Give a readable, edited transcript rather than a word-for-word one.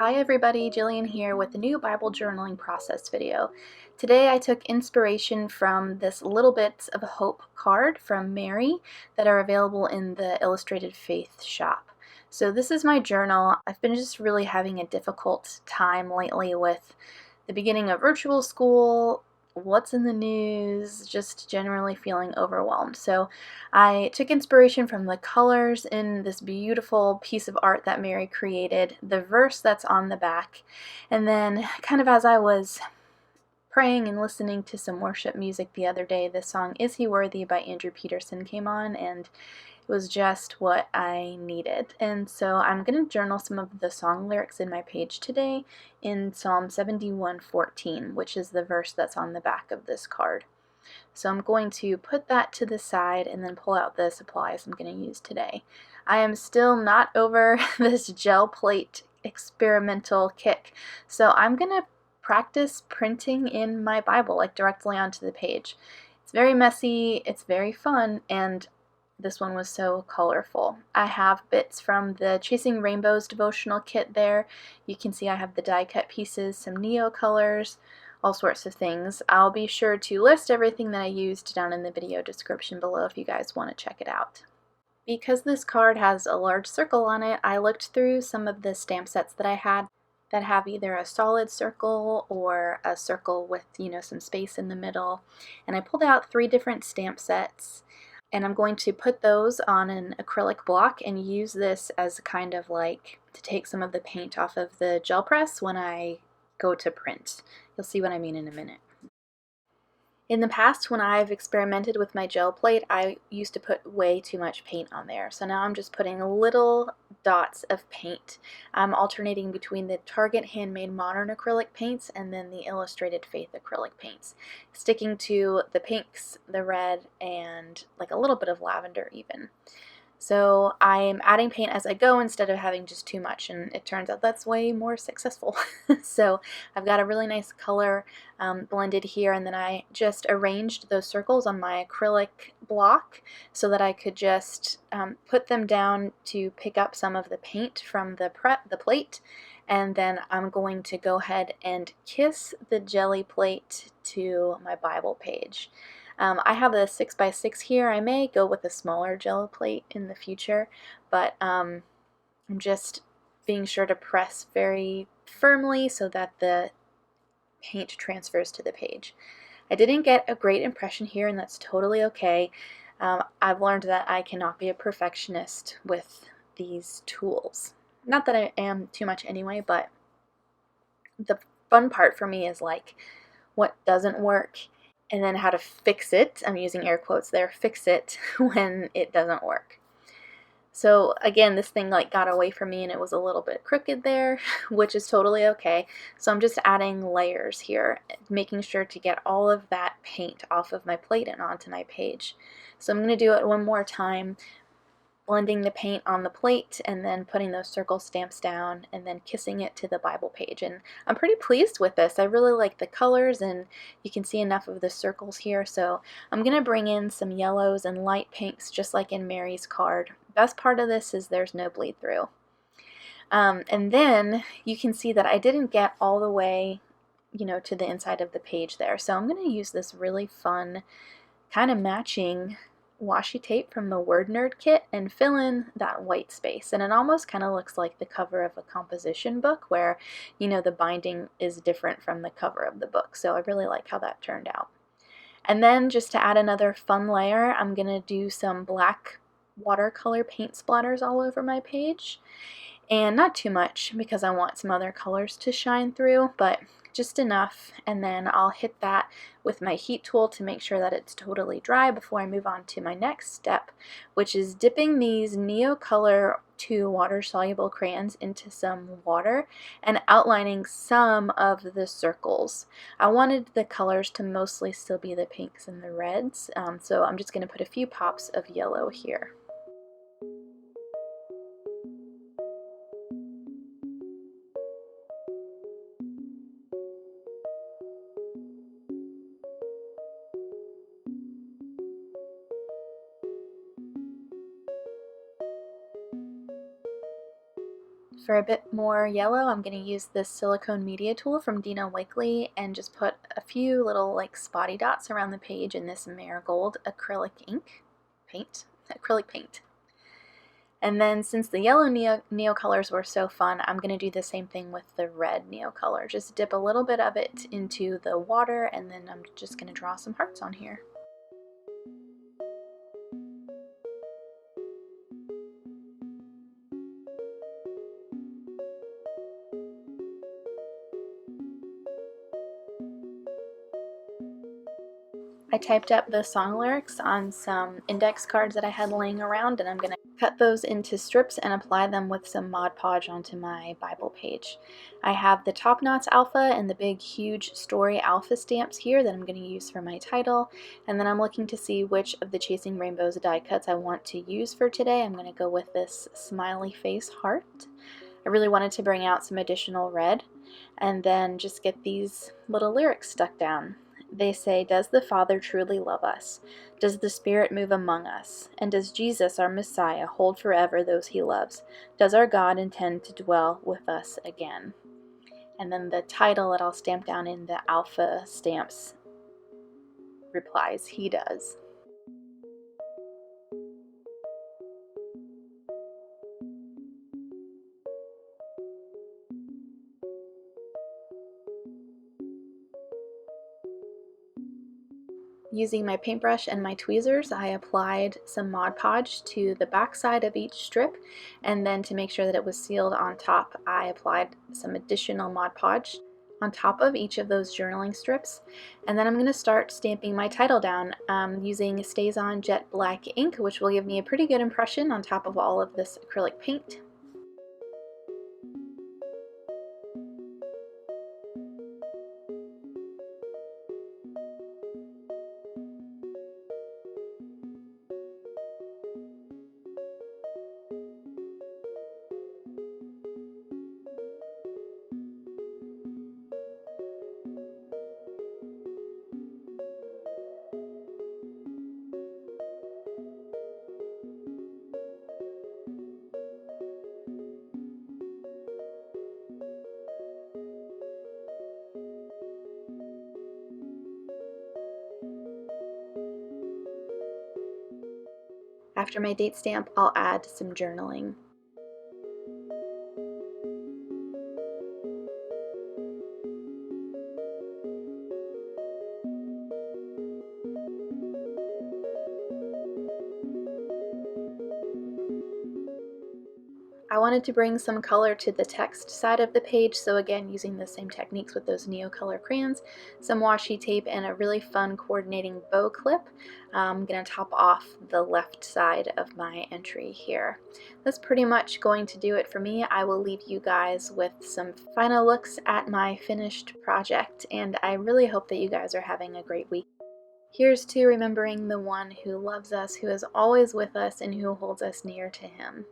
Hi everybody, Jillian here with a new Bible journaling process video. Today I took inspiration from this Little Bits of Hope card from Mary that are available in the Illustrated Faith shop. So this is my journal. I've been just really having a difficult time lately with the beginning of virtual school, what's in the news, just generally feeling overwhelmed. So I took inspiration from the colors in this beautiful piece of art that Mary created, the verse that's on the back, and then kind of as I was praying and listening to some worship music the other day, the song Is He Worthy by Andrew Peterson came on, and it was just what I needed. And so I'm going to journal some of the song lyrics in my page today in Psalm 71:14, which is the verse that's on the back of this card. So I'm going to put that to the side and then pull out the supplies I'm going to use today. I am still not over this gel plate experimental kick, so I'm going to practice printing in my Bible, like directly onto the page. It's very messy, it's very fun, and this one was so colorful. I have bits from the Chasing Rainbows devotional kit there. You can see I have the die cut pieces, some Neo colors, all sorts of things. I'll be sure to list everything that I used down in the video description below if you guys want to check it out. Because this card has a large circle on it, I looked through some of the stamp sets that I had that have either a solid circle or a circle with, some space in the middle. And I pulled out 3 different stamp sets, and I'm going to put those on an acrylic block and use this as kind of like to take some of the paint off of the gel press when I go to print. You'll see what I mean in a minute. In the past, when I've experimented with my gel plate, I used to put way too much paint on there. So now I'm just putting little dots of paint. I'm alternating between the Target Handmade Modern acrylic paints and then the Illustrated Faith acrylic paints, sticking to the pinks, the red, and like a little bit of lavender even. So I'm adding paint as I go instead of having just too much, and it turns out that's way more successful. So I've got a really nice color blended here, and then I just arranged those circles on my acrylic block so that I could just put them down to pick up some of the paint from the plate, and then I'm going to go ahead and kiss the jelly plate to my Bible page. I have a 6x6 here. I may go with a smaller gel plate in the future, but I'm just being sure to press very firmly so that the paint transfers to the page. I didn't get a great impression here, and that's totally okay. I've learned that I cannot be a perfectionist with these tools. Not that I am too much anyway, but the fun part for me is like what doesn't work and then how to fix it. I'm using air quotes there, fix it when it doesn't work. So again, this thing like got away from me and it was a little bit crooked there, which is totally okay. So I'm just adding layers here, making sure to get all of that paint off of my plate and onto my page. So I'm going to do it one more time, blending the paint on the plate and then putting those circle stamps down and then kissing it to the Bible page. And I'm pretty pleased with this. I really like the colors, and you can see enough of the circles here. So I'm going to bring in some yellows and light pinks just like in Mary's card. Best part of this is there's no bleed through. And then you can see that I didn't get all the way to the inside of the page there. So I'm going to use this really fun kind of matching washi tape from the Word Nerd kit and fill in that white space. And it almost kind of looks like the cover of a composition book where, the binding is different from the cover of the book. So I really like how that turned out. And then just to add another fun layer, I'm going to do some black watercolor paint splatters all over my page. And not too much because I want some other colors to shine through, but just enough. And then I'll hit that with my heat tool to make sure that it's totally dry before I move on to my next step, which is dipping these Neo Color 2 water-soluble crayons into some water and outlining some of the circles. I wanted the colors to mostly still be the pinks and the reds, so I'm just going to put a few pops of yellow here. For a bit more yellow, I'm going to use this silicone media tool from Dina Wakley and just put a few little like spotty dots around the page in this Marigold acrylic paint. And then since the yellow neocolors were so fun, I'm going to do the same thing with the red neocolor. Just dip a little bit of it into the water, and then I'm just going to draw some hearts on here. I typed up the song lyrics on some index cards that I had laying around, and I'm going to cut those into strips and apply them with some Mod Podge onto my Bible page. I have the Top Knots Alpha and the big huge Story Alpha stamps here that I'm going to use for my title, and then I'm looking to see which of the Chasing Rainbows die cuts I want to use for today. I'm going to go with this smiley face heart. I really wanted to bring out some additional red, and then just get these little lyrics stuck down. They say, "Does the Father truly love us? Does the Spirit move among us? And does Jesus, our Messiah, hold forever those he loves? Does our God intend to dwell with us again?" And then the title that I'll stamp down in the alpha stamps replies, "He does." Using my paintbrush and my tweezers, I applied some Mod Podge to the back side of each strip, and then to make sure that it was sealed on top, I applied some additional Mod Podge on top of each of those journaling strips. And then I'm going to start stamping my title down using StazOn Jet Black ink, which will give me a pretty good impression on top of all of this acrylic paint. After my date stamp, I'll add some journaling. I wanted to bring some color to the text side of the page, so again, using the same techniques with those Neocolor crayons, some washi tape, and a really fun coordinating bow clip. I'm going to top off the left side of my entry here. That's pretty much going to do it for me. I will leave you guys with some final looks at my finished project, and I really hope that you guys are having a great week. Here's to remembering the one who loves us, who is always with us, and who holds us near to him.